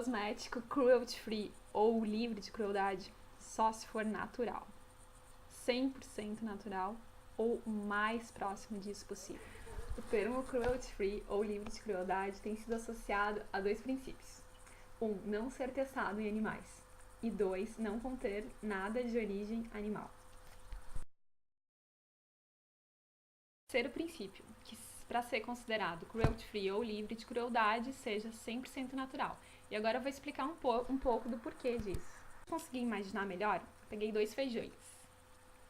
cosmético cruelty-free ou livre de crueldade só se for natural. 100% natural ou o mais próximo disso possível. O termo cruelty-free ou livre de crueldade tem sido associado a 2 princípios. 1. Não ser testado em animais. E 2. Não conter nada de origem animal. Terceiro princípio, que para ser considerado cruelty-free ou livre de crueldade, seja 100% natural. E agora eu vou explicar um pouco do porquê disso. Para conseguir imaginar melhor, peguei 2 feijões.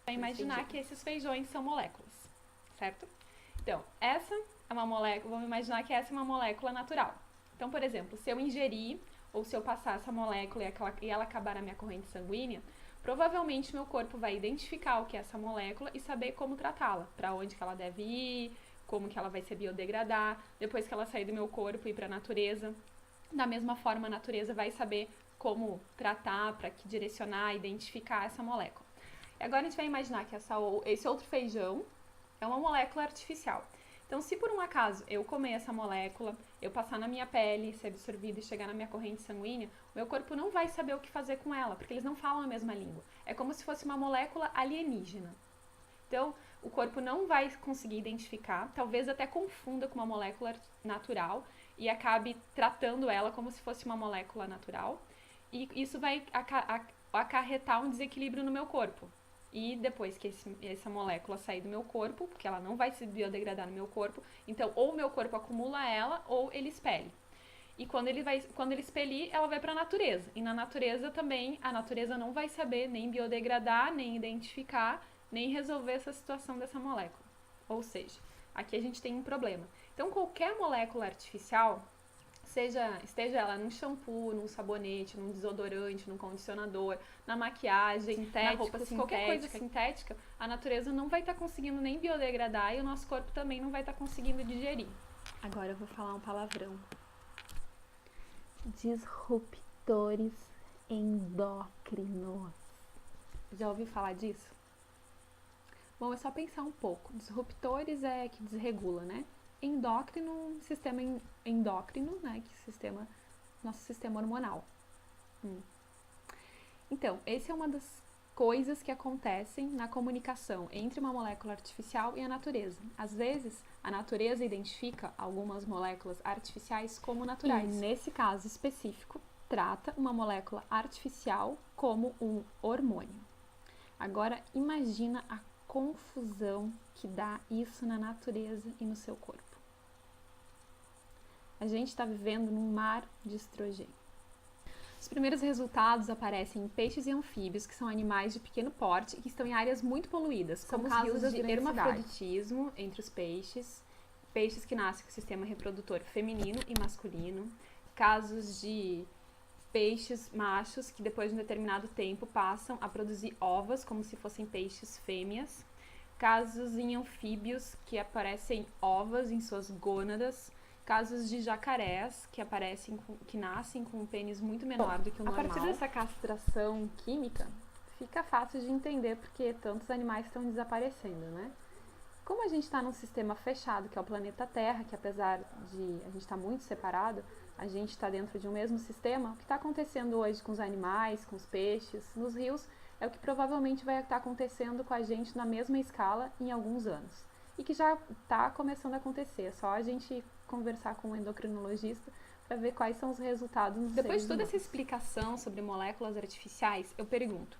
Para imaginar que esses feijões são moléculas, certo? Então, essa é uma molécula, vamos imaginar que essa é uma molécula natural. Então, por exemplo, se eu ingerir ou se eu passar essa molécula e ela acabar na minha corrente sanguínea, provavelmente meu corpo vai identificar o que é essa molécula e saber como tratá-la, para onde que ela deve ir, como que ela vai se biodegradar, depois que ela sair do meu corpo e ir para a natureza. Da mesma forma, a natureza vai saber como tratar, para que direcionar, identificar essa molécula. E agora a gente vai imaginar que esse outro feijão é uma molécula artificial. Então, se por um acaso eu comer essa molécula, eu passar na minha pele, ser absorvida e chegar na minha corrente sanguínea, o meu corpo não vai saber o que fazer com ela, porque eles não falam a mesma língua. É como se fosse uma molécula alienígena. Então, o corpo não vai conseguir identificar, talvez até confunda com uma molécula natural e acabe tratando ela como se fosse uma molécula natural. E isso vai acarretar um desequilíbrio no meu corpo. E depois que essa molécula sair do meu corpo, porque ela não vai se biodegradar no meu corpo, então ou o meu corpo acumula ela ou ele expele. E quando ele expelir, ela vai para a natureza. E na natureza também, a natureza não vai saber nem biodegradar, nem identificar, nem resolver essa situação dessa molécula. Ou seja, aqui a gente tem um problema. Então, qualquer molécula artificial, esteja ela num shampoo, num sabonete, num desodorante, num condicionador, na maquiagem, na roupa sintética, qualquer coisa sintética, a natureza não vai estar conseguindo nem biodegradar e o nosso corpo também não vai estar conseguindo digerir. Agora eu vou falar um palavrão. Disruptores endócrinos. Já ouviu falar disso? Bom, é só pensar um pouco. Disruptores é que desregula, né? Endócrino, sistema endócrino, né? Que nosso sistema hormonal. Então, essa é uma das coisas que acontecem na comunicação entre uma molécula artificial e a natureza. Às vezes, a natureza identifica algumas moléculas artificiais como naturais. E, nesse caso específico, trata uma molécula artificial como um hormônio. Agora, imagina a confusão que dá isso na natureza e no seu corpo. A gente está vivendo num mar de estrogênio. Os primeiros resultados aparecem em peixes e anfíbios, que são animais de pequeno porte e que estão em áreas muito poluídas, como casos de hermafroditismo entre os peixes, peixes que nascem com o sistema reprodutor feminino e masculino, casos de peixes machos que depois de um determinado tempo passam a produzir ovos como se fossem peixes fêmeas, casos em anfíbios que aparecem ovos em suas gônadas, casos de jacarés que nascem com um pênis muito menor do que o normal. A partir dessa castração química, fica fácil de entender porque tantos animais estão desaparecendo, né? Como a gente está num sistema fechado, que é o planeta Terra, que apesar de a gente estar muito separado, a gente está dentro de um mesmo sistema, o que está acontecendo hoje com os animais, com os peixes, nos rios, é o que provavelmente vai estar acontecendo com a gente na mesma escala em alguns anos. E que já está começando a acontecer, é só a gente conversar com um endocrinologista para ver quais são os resultados nos seres humanos. Depois de toda essa explicação sobre moléculas artificiais, eu pergunto,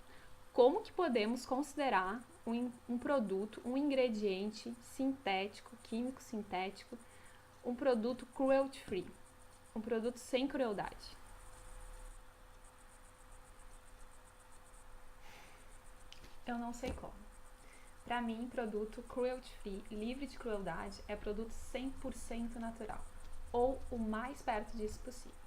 como que podemos considerar um produto, um ingrediente sintético, químico sintético, um produto cruelty-free, um produto sem crueldade? Eu não sei como. Para mim, produto cruelty-free, livre de crueldade, é produto 100% natural, ou o mais perto disso possível.